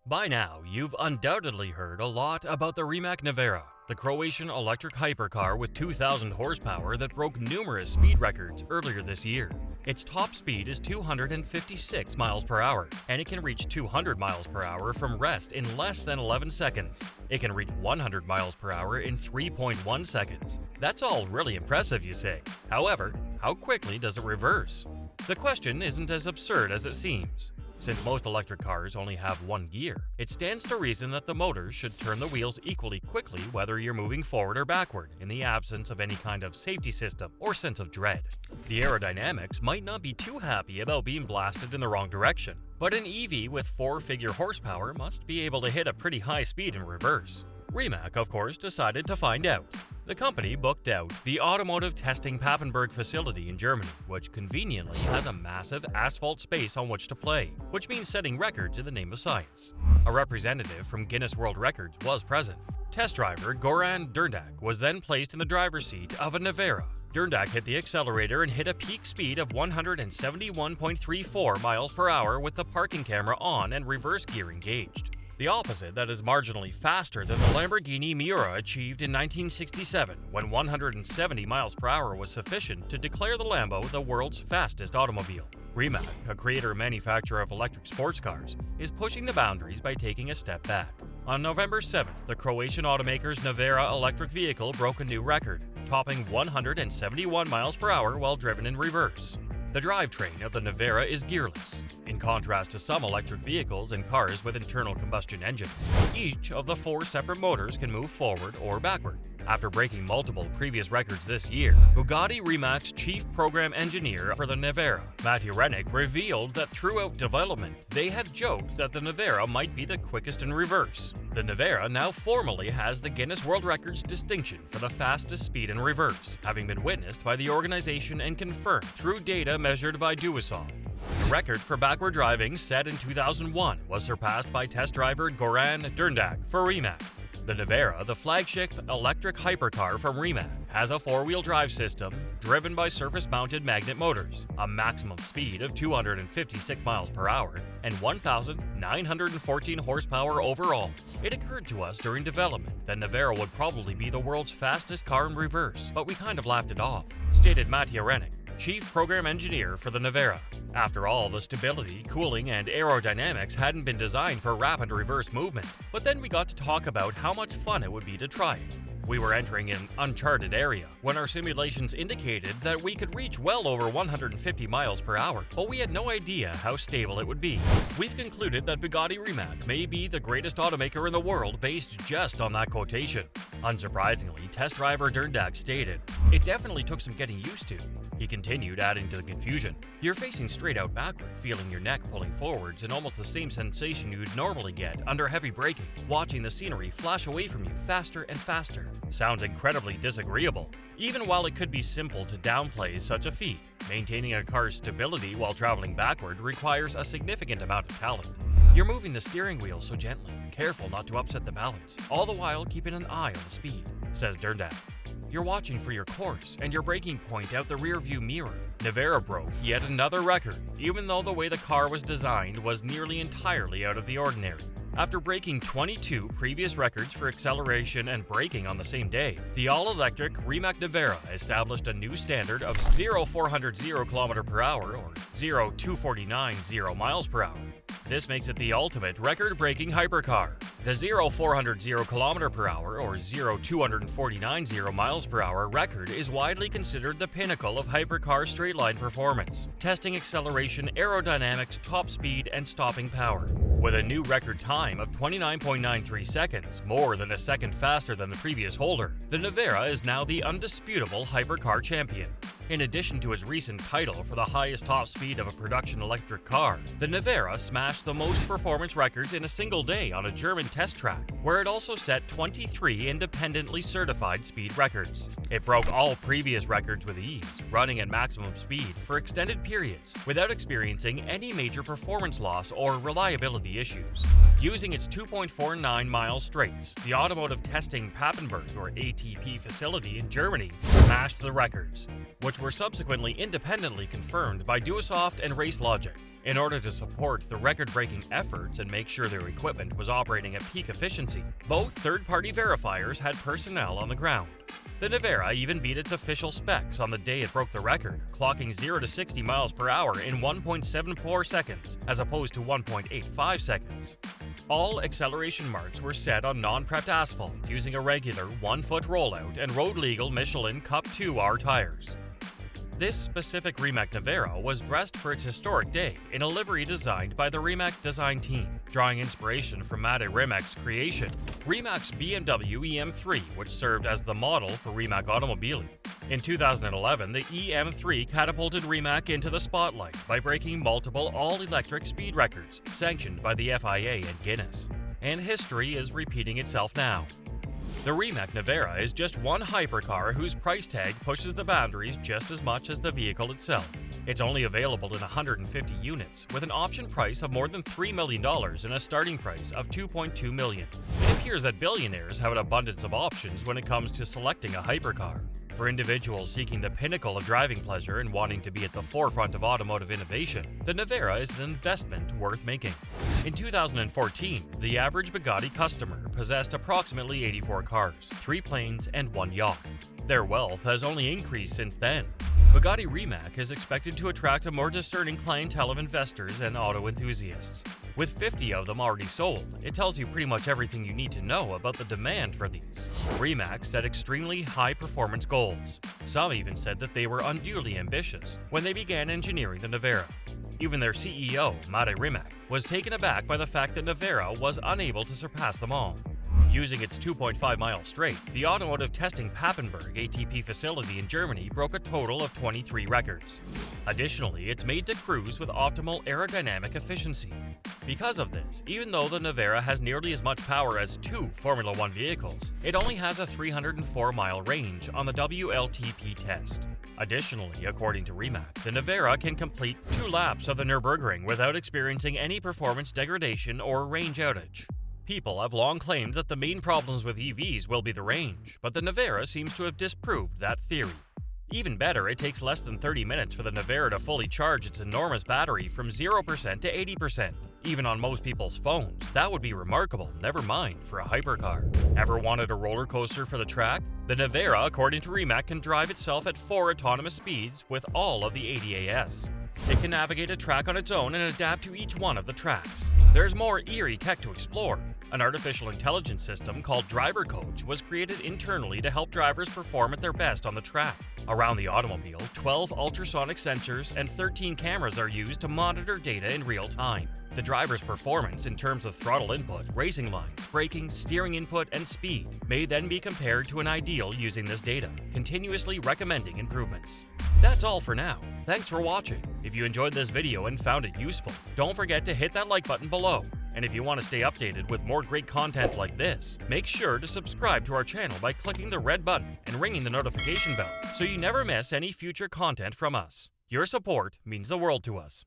By now, you've undoubtedly heard a lot about the Rimac Nevera, the Croatian electric hypercar with 2,000 horsepower that broke numerous speed records earlier this year. Its top speed is 256 miles per hour, and it can reach 200 miles per hour from rest in less than 11 seconds. It can reach 100 miles per hour in 3.1 seconds. That's all really impressive, you say. However, how quickly does it reverse? The question isn't as absurd as it seems. Since most electric cars only have one gear, it stands to reason that the motors should turn the wheels equally quickly whether you're moving forward or backward in the absence of any kind of safety system or sense of dread. The aerodynamics might not be too happy about being blasted in the wrong direction, but an EV with four-figure horsepower must be able to hit a pretty high speed in reverse. Rimac, of course, decided to find out. The company booked out the Automotive Testing Papenburg facility in Germany, which conveniently has a massive asphalt space on which to play, which means setting records in the name of science. A representative from Guinness World Records was present. Test driver Goran Drndak was then placed in the driver's seat of a Nevera. Drndak hit the accelerator and hit a peak speed of 171.34 miles per hour with the parking camera on and reverse gear engaged. The opposite that is marginally faster than the Lamborghini Miura achieved in 1967, when 170 miles per hour was sufficient to declare the Lambo the world's fastest automobile. Rimac, a creator and manufacturer of electric sports cars, is pushing the boundaries by taking a step back. On November 7th, the Croatian automaker's Nevera electric vehicle broke a new record, topping 171 miles per hour while driven in reverse. The drivetrain of the Nevera is gearless, in contrast to some electric vehicles and cars with internal combustion engines. Each of the four separate motors can move forward or backward. After breaking multiple previous records this year, Bugatti Rimac's chief program engineer for the Nevera, Matti Rennick, revealed that throughout development, they had joked that the Nevera might be the quickest in reverse. The Nevera now formally has the Guinness World Records distinction for the fastest speed in reverse, having been witnessed by the organization and confirmed through data measured by Duosoft. The record for backward driving, set in 2001, was surpassed by test driver Goran Drndak for Rimac. The Nevera, the flagship electric hypercar from Rimac, has a four-wheel drive system driven by surface-mounted magnet motors, a maximum speed of 256 miles per hour, and 1,914 horsepower overall. It occurred to us during development that Nevera would probably be the world's fastest car in reverse, but we kind of laughed it off, stated Matti Rennick, chief program engineer for the Nevera. After all, the stability, cooling, and aerodynamics hadn't been designed for rapid reverse movement. But then we got to talk about how much fun it would be to try it. We were entering an uncharted area when our simulations indicated that we could reach well over 150 miles per hour, but we had no idea how stable it would be. We've concluded that Bugatti Rimac may be the greatest automaker in the world based just on that quotation. Unsurprisingly, test driver Drndak stated, "It definitely took some getting used to." He continued, adding to the confusion, "You're facing straight out backward, feeling your neck pulling forwards and almost the same sensation you'd normally get under heavy braking, watching the scenery flash away from you faster and faster. Sounds incredibly disagreeable. Even while it could be simple to downplay such a feat, maintaining a car's stability while traveling backward requires a significant amount of talent. You're moving the steering wheel so gently, careful not to upset the balance, all the while keeping an eye on the speed," says Drndak. "You're watching for your course and your braking point out the rearview mirror." Nevera broke yet another record, even though the way the car was designed was nearly entirely out of the ordinary. After breaking 22 previous records for acceleration and braking on the same day, the all-electric Rimac Nevera established a new standard of 0-400 km per hour or 0-249 miles per hour. This makes it the ultimate record-breaking hypercar. The 0-400 km per hour or 0-249 miles per hour record is widely considered the pinnacle of hypercar straight-line performance, testing acceleration, aerodynamics, top speed, and stopping power. With a new record time of 29.93 seconds, more than a second faster than the previous holder, the Nevera is now the undisputable hypercar champion. In addition to its recent title for the highest top speed of a production electric car, the Nevera smashed the most performance records in a single day on a German test track, where it also set 23 independently certified speed records. It broke all previous records with ease, running at maximum speed for extended periods without experiencing any major performance loss or reliability issues. Using its 2.49-mile straights, the Automotive Testing Papenburg, or ATP facility in Germany, smashed the records, which were subsequently independently confirmed by Duosoft and RaceLogic. In order to support the record-breaking efforts and make sure their equipment was operating at peak efficiency, both third-party verifiers had personnel on the ground. The Nevera even beat its official specs on the day it broke the record, clocking 0 to 60 miles per hour in 1.74 seconds, as opposed to 1.85 seconds. All acceleration marks were set on non-prepped asphalt using a regular 1-foot rollout and road-legal Michelin Cup 2R tires. This specific Rimac Nevera was dressed for its historic day in a livery designed by the Rimac design team, drawing inspiration from Mate Rimac's creation, Rimac's BMW EM3, which served as the model for Rimac Automobili. In 2011, the EM3 catapulted Rimac into the spotlight by breaking multiple all-electric speed records sanctioned by the FIA and Guinness. And history is repeating itself now. The Rimac Nevera is just one hypercar whose price tag pushes the boundaries just as much as the vehicle itself. It's only available in 150 units, with an option price of more than $3 million and a starting price of $2.2 million. It appears that billionaires have an abundance of options when it comes to selecting a hypercar. For individuals seeking the pinnacle of driving pleasure and wanting to be at the forefront of automotive innovation, the Nevera is an investment worth making. In 2014, the average Bugatti customer possessed approximately 84 cars, 3 planes, and 1 yacht. Their wealth has only increased since then. Bugatti Rimac is expected to attract a more discerning clientele of investors and auto enthusiasts. With 50 of them already sold, it tells you pretty much everything you need to know about the demand for these. Rimac set extremely high-performance goals. Some even said that they were unduly ambitious when they began engineering the Nevera. Even their CEO, Mate Rimac, was taken aback by the fact that Nevera was unable to surpass them all. Using its 2.5-mile straight, the Automotive Testing Papenburg ATP facility in Germany broke a total of 23 records. Additionally, it's made to cruise with optimal aerodynamic efficiency. Because of this, even though the Nevera has nearly as much power as 2 Formula One vehicles, it only has a 304-mile range on the WLTP test. Additionally, according to Rimac, the Nevera can complete 2 laps of the Nürburgring without experiencing any performance degradation or range outage. People have long claimed that the main problems with EVs will be the range, but the Nevera seems to have disproved that theory. Even better, it takes less than 30 minutes for the Nevera to fully charge its enormous battery from 0% to 80%. Even on most people's phones, that would be remarkable, never mind for a hypercar. Ever wanted a roller coaster for the track? The Nevera, according to Rimac, can drive itself at 4 autonomous speeds with all of the ADAS. It can navigate a track on its own and adapt to each one of the tracks. There's more eerie tech to explore. An artificial intelligence system called Driver Coach was created internally to help drivers perform at their best on the track. Around the automobile, 12 ultrasonic sensors and 13 cameras are used to monitor data in real time. The driver's performance in terms of throttle input, racing lines, braking, steering input, and speed may then be compared to an ideal using this data, continuously recommending improvements. That's all for now. Thanks for watching. If you enjoyed this video and found it useful, don't forget to hit that like button below. And if you want to stay updated with more great content like this, make sure to subscribe to our channel by clicking the red button and ringing the notification bell so you never miss any future content from us. Your support means the world to us.